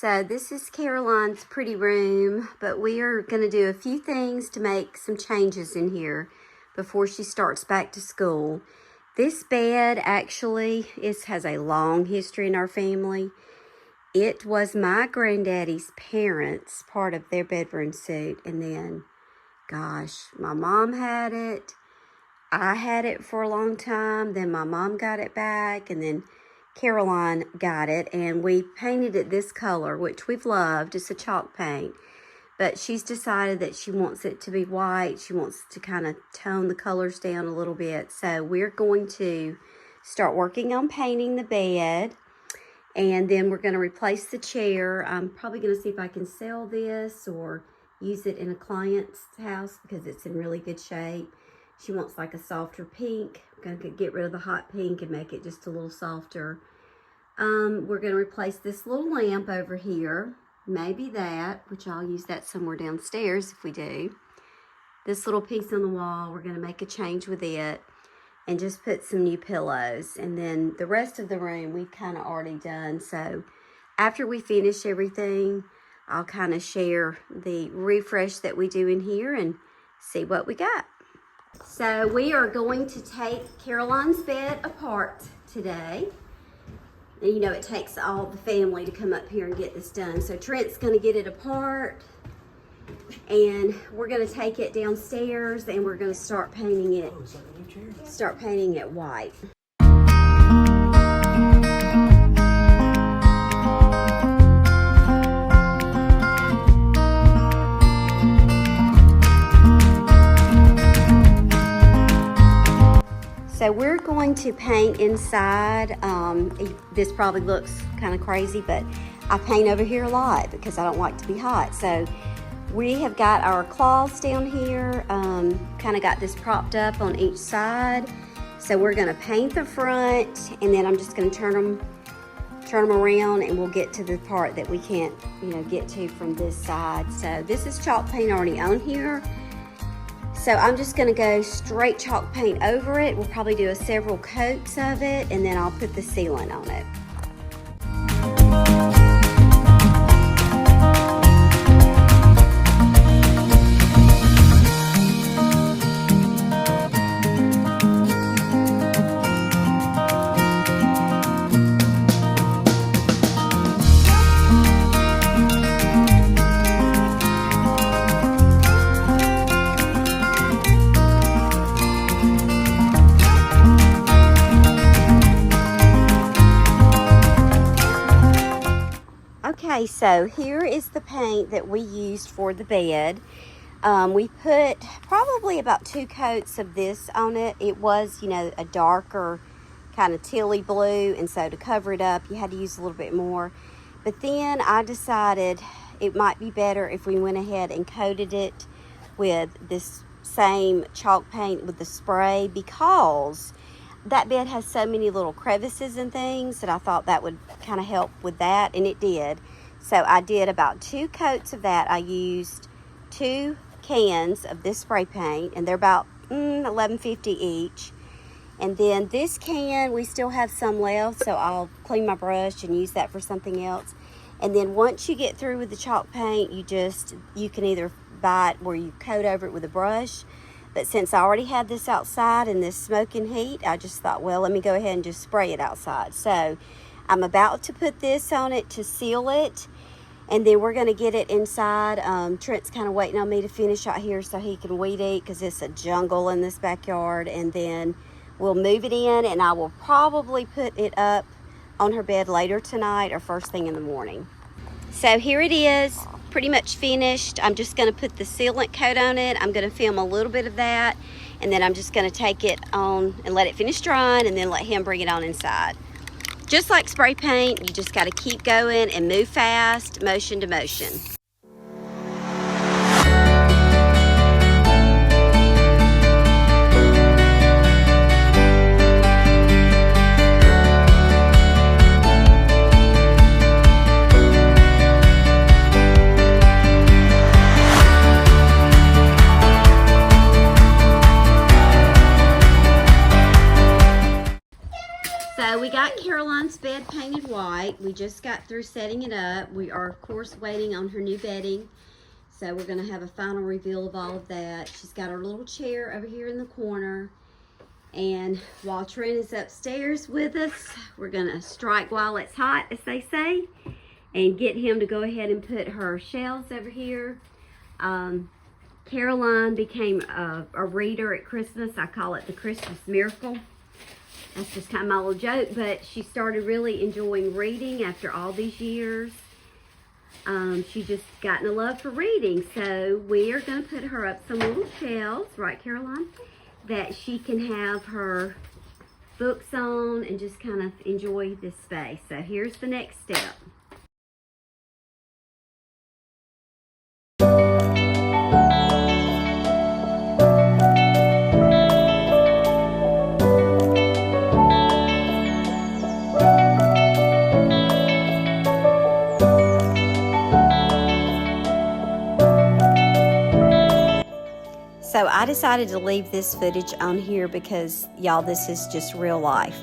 So this is Caroline's pretty room, but we are going to do a few things to make some changes in here before she starts back to school. This bed actually has a long history in our family. It was my granddaddy's parents, part of their bedroom suite, and then, gosh, my mom had it. I had it for a long time, then my mom got it back, and then Caroline got it, and we painted it this color, which we've loved. It's a chalk paint, but she's decided that she wants it to be white. She wants to kind of tone the colors down a little bit, so we're going to start working on painting the bed, and then we're going to replace the chair. I'm probably going to see if I can sell this or use it in a client's house because it's in really good shape. She wants like a softer pink. I'm going to get rid of the hot pink and make it just a little softer. We're going to replace this little lamp over here. Maybe that, which I'll use that somewhere downstairs if we do. This little piece on the wall, we're going to make a change with it and just put some new pillows. And then the rest of the room we've kind of already done. So after we finish everything, I'll kind of share the refresh that we do in here and see what we got. So we are going to take Caroline's bed apart today. And you know it takes all the family to come up here and get this done. So Trent's going to get it apart. And we're going to take it downstairs and we're going to start painting it. White. So we're going to paint inside. This probably looks kind of crazy, but I paint over here a lot because I don't like to be hot. So we have got our cloths down here, kind of got this propped up on each side. So we're going to paint the front, and then I'm just going to turn them around, and we'll get to the part that we can't, get to from this side. So this is chalk paint already on here. So I'm just going to go straight chalk paint over it. We'll probably do several coats of it, and then I'll put the sealant on it. Okay, so here is the paint that we used for the bed. We put probably about 2 coats of this on it. It was, a darker kind of tealy blue, and so to cover it up, you had to use a little bit more. But then I decided it might be better if we went ahead and coated it with this same chalk paint with the spray, because that bed has so many little crevices and things that I thought that would kind of help with that, and it did. So I did about 2 coats of that. I used 2 cans of this spray paint, and they're about $11.50 each. And then this can, we still have some left, so I'll clean my brush and use that for something else. And then once you get through with the chalk paint, you can either buy it where you coat over it with a brush. But since I already had this outside in this smoking heat, I just thought, well, let me go ahead and just spray it outside. So I'm about to put this on it to seal it, and then we're going to get it inside. Trent's kind of waiting on me to finish out here so he can weed eat, because it's a jungle in this backyard. And then we'll move it in, and I will probably put it up on her bed later tonight or first thing in the morning. So here it is, pretty much finished. I'm just going to put the sealant coat on it. I'm going to film a little bit of that, and then I'm just going to take it on and let it finish drying, and then let him bring it on inside. Just like spray paint, you just got to keep going and move fast, motion to motion. So So we got Caroline's bed painted white. We just got through setting it up. We are, of course, waiting on her new bedding. So we're going to have a final reveal of all of that. She's got her little chair over here in the corner. And while Trent is upstairs with us, we're going to strike while it's hot, as they say, and get him to go ahead and put her shelves over here. Caroline became a reader at Christmas. I call it the Christmas miracle. That's just kind of my little joke, but she started really enjoying reading after all these years. She just gotten a love for reading, so we are going to put her up some little shelves, right, Caroline, that she can have her books on and just kind of enjoy this space. So here's the next step. So I decided to leave this footage on here because, y'all, this is just real life.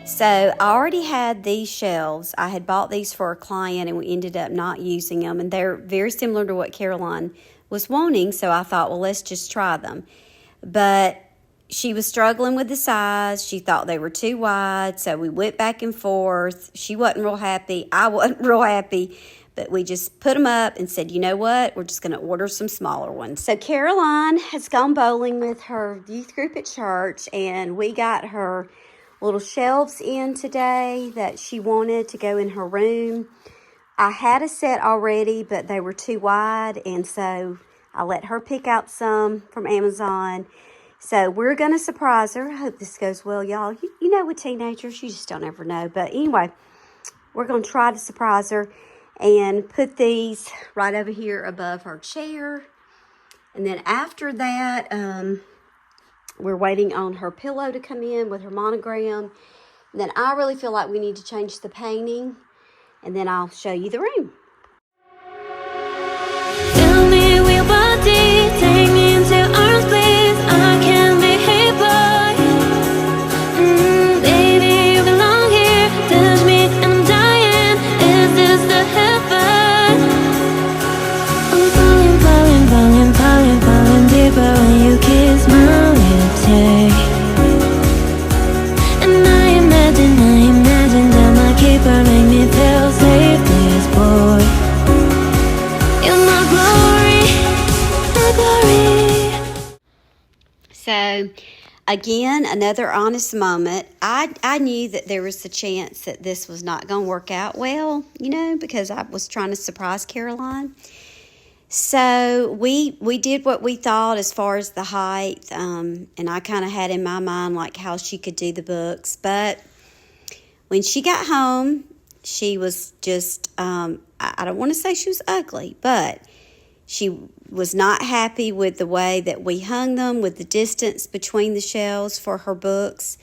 So I already had these shelves. I had bought these for a client and we ended up not using them. And they're very similar to what Caroline was wanting. So I thought, well, let's just try them. But she was struggling with the size. She thought they were too wide. So we went back and forth. She wasn't real happy. I wasn't real happy. But we just put them up and said, you know what? We're just going to order some smaller ones. So Caroline has gone bowling with her youth group at church, and we got her little shelves in today that she wanted to go in her room. I had a set already, but they were too wide, and so I let her pick out some from Amazon. So we're going to surprise her. I hope this goes well, y'all. You know, with teenagers, you just don't ever know. But anyway, we're going to try to surprise her and put these right over here above her chair. And then after that, we're waiting on her pillow to come in with her monogram. And then I really feel like we need to change the painting. And then I'll show you the room. Tell me with your body, take me into your arms, please. I can't behave, boy. Baby, you belong here. Touch me and I'm dying. Is this the heaven? I'm falling, falling, falling, falling, falling deeper when you kiss my lips, hey. And I imagine that my keeper make me feel safe, please, boy. You're my glory, my glory. So, again, another honest moment. I knew that there was a chance that this was not going to work out well, you know, because I was trying to surprise Caroline. So we did what we thought as far as the height, and I kind of had in my mind like how she could do the books. But when she got home, she was just, I don't want to say she was ugly, but she was not happy with the way that we hung them, with the distance between the shelves for her books.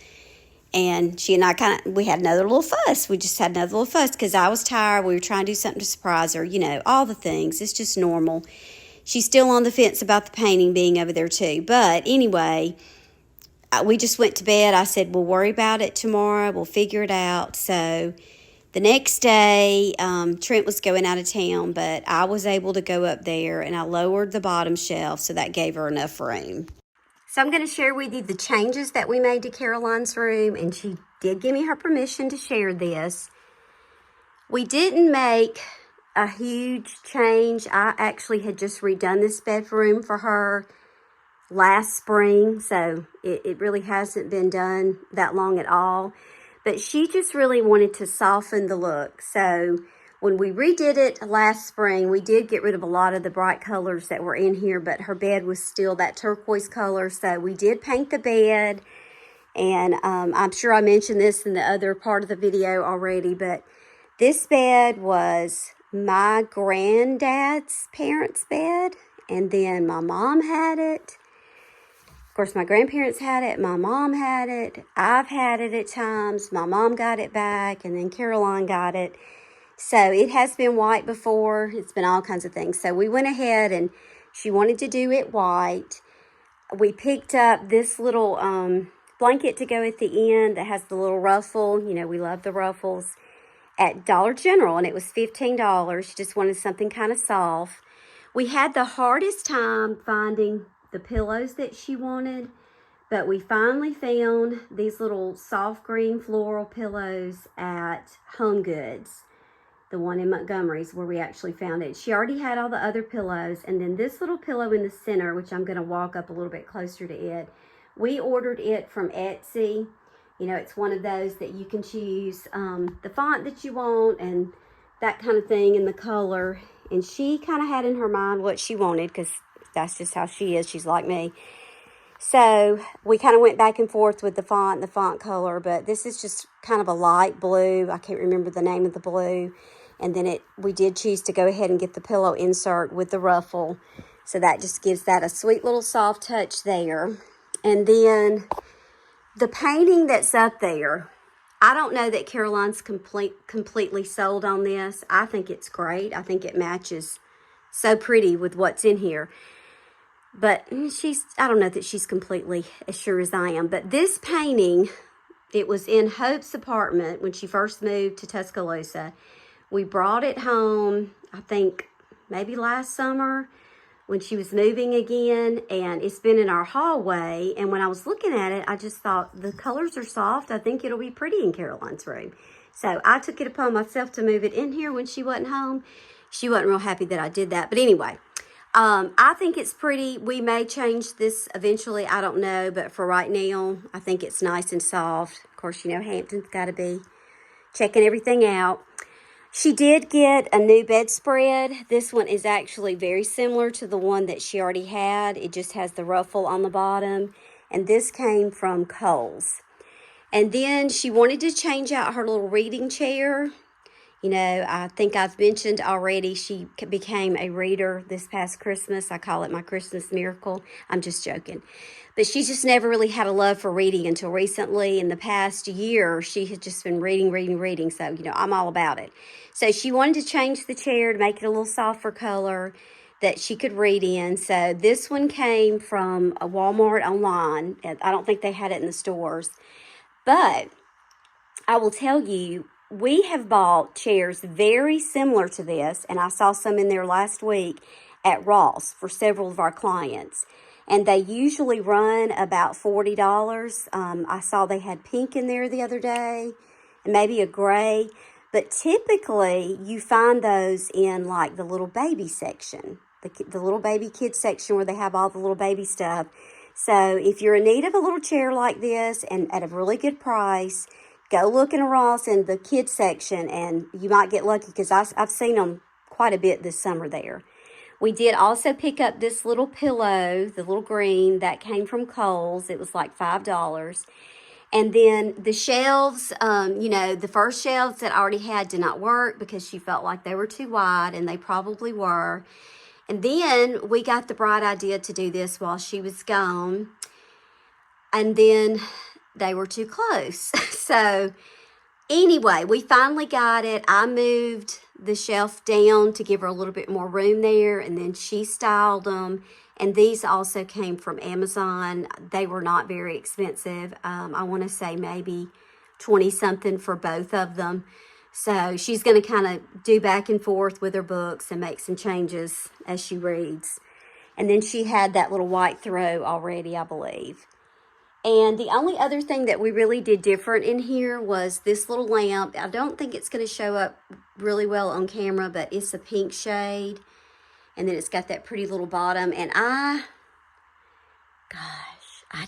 And she and I we had another little fuss. We just had another little fuss because I was tired. We were trying to do something to surprise her. You know, all the things. It's just normal. She's still on the fence about the painting being over there too. But anyway, we just went to bed. I said, we'll worry about it tomorrow. We'll figure it out. So the next day, Trent was going out of town, but I was able to go up there and I lowered the bottom shelf, so that gave her enough room. So I'm going to share with you the changes that we made to Caroline's room, and she did give me her permission to share this. We didn't make a huge change. I actually had just redone this bedroom for her last spring, so it really hasn't been done that long at all. But she just really wanted to soften the look. So when we redid it last spring, we did get rid of a lot of the bright colors that were in here, but her bed was still that turquoise color. So we did paint the bed, and I'm sure I mentioned this in the other part of the video already, but this bed was my granddad's parents' bed, and then my mom had it. Of course, my grandparents had it, my mom had it, I've had it at times, my mom got it back, and then Caroline got it. So it has been white before, it's been all kinds of things. So we went ahead and she wanted to do it white. We picked up this little blanket to go at the end that has the little ruffle. You know, we love the ruffles. At Dollar General, and it was $15. She just wanted something kind of soft. We had the hardest time finding the pillows that she wanted, but we finally found these little soft green floral pillows at Home Goods, the one in Montgomery's where we actually found it. She already had all the other pillows, and then this little pillow in the center, which I'm going to walk up a little bit closer to it, we ordered it from Etsy. You know, it's one of those that you can choose the font that you want and that kind of thing and the color. And she kind of had in her mind what she wanted because that's just how she is. She's like me. So we kind of went back and forth with the font and the font color. But this is just kind of a light blue. I can't remember the name of the blue. And then we did choose to go ahead and get the pillow insert with the ruffle. So that just gives that a sweet little soft touch there. And then the painting that's up there, I don't know that Caroline's completely sold on this. I think it's great. I think it matches so pretty with what's in here. But I don't know that she's completely as sure as I am. But this painting, it was in Hope's apartment when she first moved to Tuscaloosa. We brought it home, I think, maybe last summer, when she was moving again, and it's been in our hallway. And when I was looking at it, I just thought the colors are soft. I think it'll be pretty in Caroline's room. So I took it upon myself to move it in here when she wasn't home. She wasn't real happy that I did that. But anyway, I think it's pretty. We may change this eventually. I don't know. But for right now, I think it's nice and soft. Of course, you know, Hampton's got to be checking everything out. She did get a new bedspread. This one is actually very similar to the one that she already had. It just has the ruffle on the bottom. And this came from Kohl's. And then she wanted to change out her little reading chair. You know, I think I've mentioned already she became a reader this past Christmas. I call it my Christmas miracle. I'm just joking. But she just never really had a love for reading until recently. In the past year, she had just been reading. So, you know, I'm all about it. So she wanted to change the chair to make it a little softer color that she could read in. So this one came from a Walmart online. I don't think they had it in the stores. But I will tell you, we have bought chairs very similar to this, and I saw some in there last week at Ross for several of our clients. And they usually run about $40. I saw they had pink in there the other day, and maybe a gray. But typically, you find those in like the little baby section, the little baby kids section where they have all the little baby stuff. So if you're in need of a little chair like this and at a really good price, go look in a Ross in the kids section, and you might get lucky because I've seen them quite a bit this summer there. We did also pick up this little pillow, the little green, that came from Kohl's. It was like $5. And then the shelves, you know, the first shelves that I already had did not work because she felt like they were too wide, and they probably were. And then we got the bright idea to do this while she was gone. And then they were too close. So anyway, we finally got it. I moved the shelf down to give her a little bit more room there, and then she styled them. And these also came from Amazon. They were not very expensive. I want to say maybe 20 something for both of them. So she's going to kind of do back and forth with her books and make some changes as she reads. And then she had that little white throw already, I believe. And the only other thing that we really did different in here was this little lamp. I don't think it's going to show up really well on camera, but it's a pink shade. And then it's got that pretty little bottom. And I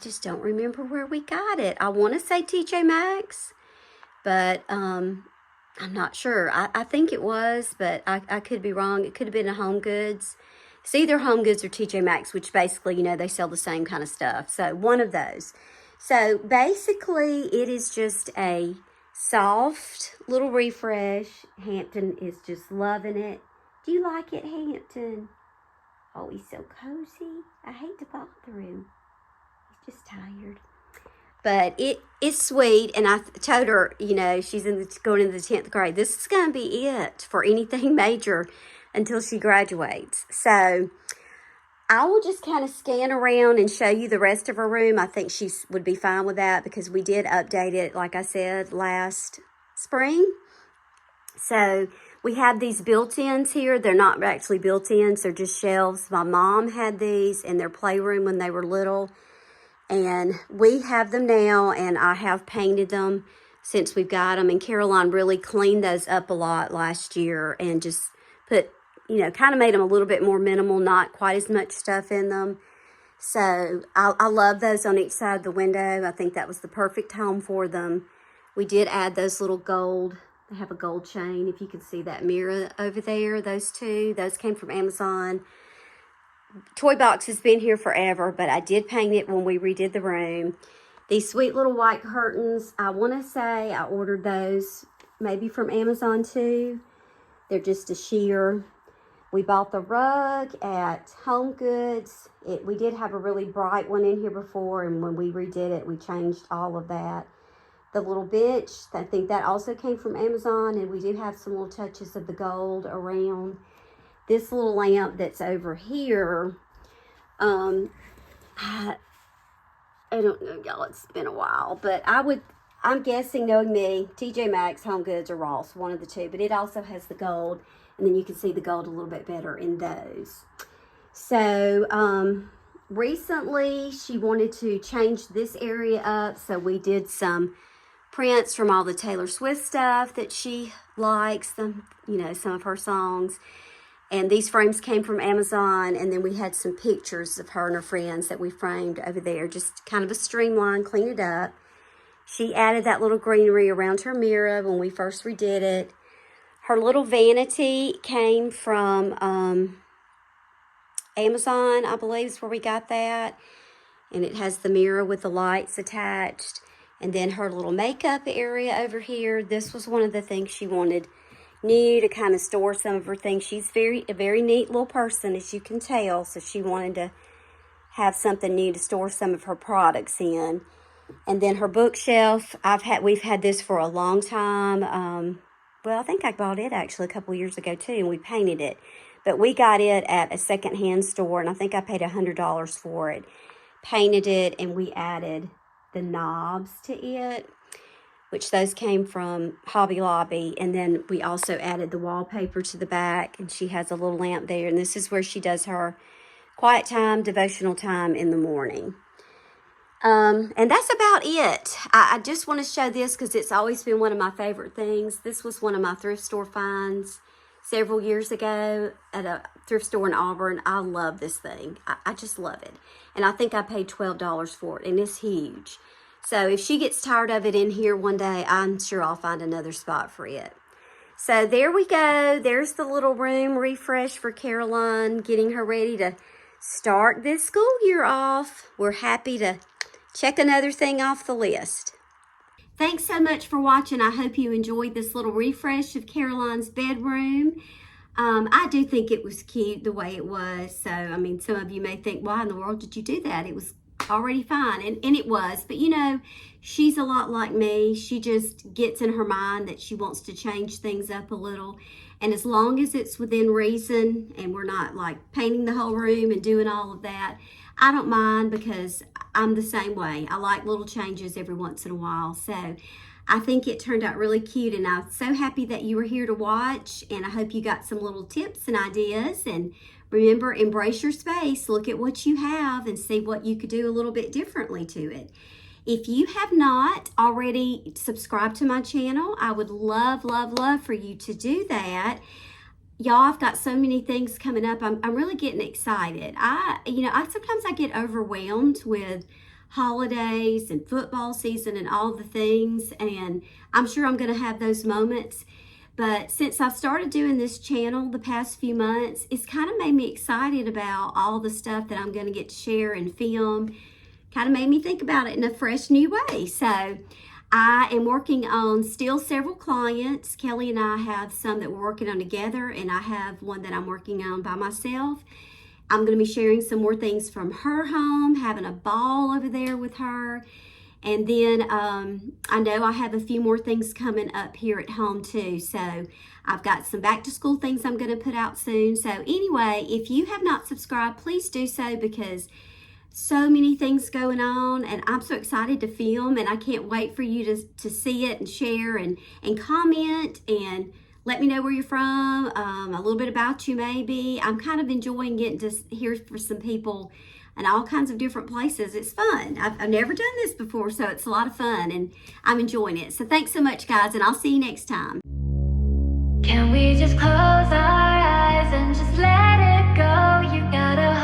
just don't remember where we got it. I want to say TJ Maxx, but I'm not sure. I think it was, but I could be wrong. It could have been a Home Goods. It's either Home Goods or TJ Maxx, which basically, you know, they sell the same kind of stuff. So one of those. So basically, it is just a soft little refresh. Hampton is just loving it. Do you like it, Hampton? Oh, he's so cozy. I hate to bother him. He's just tired. But it is sweet, and I told her, you know, she's going into the 10th grade. This is going to be it for anything major until she graduates. So I will just kind of scan around and show you the rest of her room. I think she would be fine with that because we did update it, like I said, last spring. So we have these built-ins here. They're not actually built-ins. They're just shelves. My mom had these in their playroom when they were little. And we have them now, and I have painted them since we've got them. And Caroline really cleaned those up a lot last year and just put, kind of made them a little bit more minimal, not quite as much stuff in them. So I love those on each side of the window. I think that was the perfect home for them. We did add those little gold. They have a gold chain. If you can see that mirror over there, those two, those came from Amazon. Toy box has been here forever, but I did paint it when we redid the room. These sweet little white curtains, I want to say I ordered those maybe from Amazon too. They're just a sheer. We bought the rug at Home Goods. We did have a really bright one in here before, and when we redid it, we changed all of that. The little bench, I think that also came from Amazon, and we do have some little touches of the gold around. This little lamp that's over here, I don't know, y'all, it's been a while, but I'm guessing, knowing me, TJ Maxx, Home Goods, or Ross, one of the two, but it also has the gold, and then you can see the gold a little bit better in those. So, recently, she wanted to change this area up, so we did some prints from all the Taylor Swift stuff that she likes, some of her songs. And these frames came from Amazon, and then we had some pictures of her and her friends that we framed over there, just kind of a streamline, clean it up. She added that little greenery around her mirror when we first redid it. Her little vanity came from Amazon, I believe is where we got that. And it has the mirror with the lights attached. And then her little makeup area over here. This was one of the things she wanted new to kind of store some of her things. She's a very neat little person, as you can tell. So she wanted to have something new to store some of her products in. And then her bookshelf, we've had this for a long time. Well, I think I bought it actually a couple years ago too, and we painted it. But we got it at a secondhand store, and I think I paid $100 for it. Painted it, and we added the knobs to it, which those came from Hobby Lobby. And then we also added the wallpaper to the back, and she has a little lamp there. And this is where she does her quiet time, devotional time in the morning. And that's about it. I just want to show this because it's always been one of my favorite things. This was one of my thrift store finds several years ago at a thrift store in Auburn. I love this thing. I just love it. And I think I paid $12 for it, and it's huge. So if she gets tired of it in here one day, I'm sure I'll find another spot for it. So there we go. There's the little room refresh for Caroline, getting her ready to start this school year off. We're happy to check another thing off the list. Thanks so much for watching. I hope you enjoyed this little refresh of Caroline's bedroom. I do think it was cute the way it was. So, I mean, some of you may think, why in the world did you do that? It was already fine, and it was. But, she's a lot like me. She just gets in her mind that she wants to change things up a little. And as long as it's within reason and we're not like painting the whole room and doing all of that, I don't mind, because I'm the same way. I like little changes every once in a while. So I think it turned out really cute, and I'm so happy that you were here to watch, and I hope you got some little tips and ideas. And remember, embrace your space. Look at what you have and see what you could do a little bit differently to it. If you have not already subscribed to my channel, I would love, love, love for you to do that. Y'all, I've got so many things coming up. I'm really getting excited. Sometimes I get overwhelmed with holidays and football season and all the things, and I'm sure I'm going to have those moments. But since I've started doing this channel the past few months, it's kind of made me excited about all the stuff that I'm going to get to share and film. Kind of made me think about it in a fresh new way. So I am working on still several clients. Kelly and I have some that we're working on together, and I have one that I'm working on by myself. I'm going to be sharing some more things from her home, having a ball over there with her. And then I know I have a few more things coming up here at home too. So I've got some back to school things I'm going to put out soon. So anyway, if you have not subscribed, please do so, because so many things going on and I'm so excited to film, and I can't wait for you to see it and share and comment and let me know where you're from, a little bit about you maybe. I'm kind of enjoying getting to hear from some people in all kinds of different places. It's fun. I've never done this before, so it's a lot of fun and I'm enjoying it. So thanks so much, guys, and I'll see you next time. Can we just close our eyes and just let it go? You gotta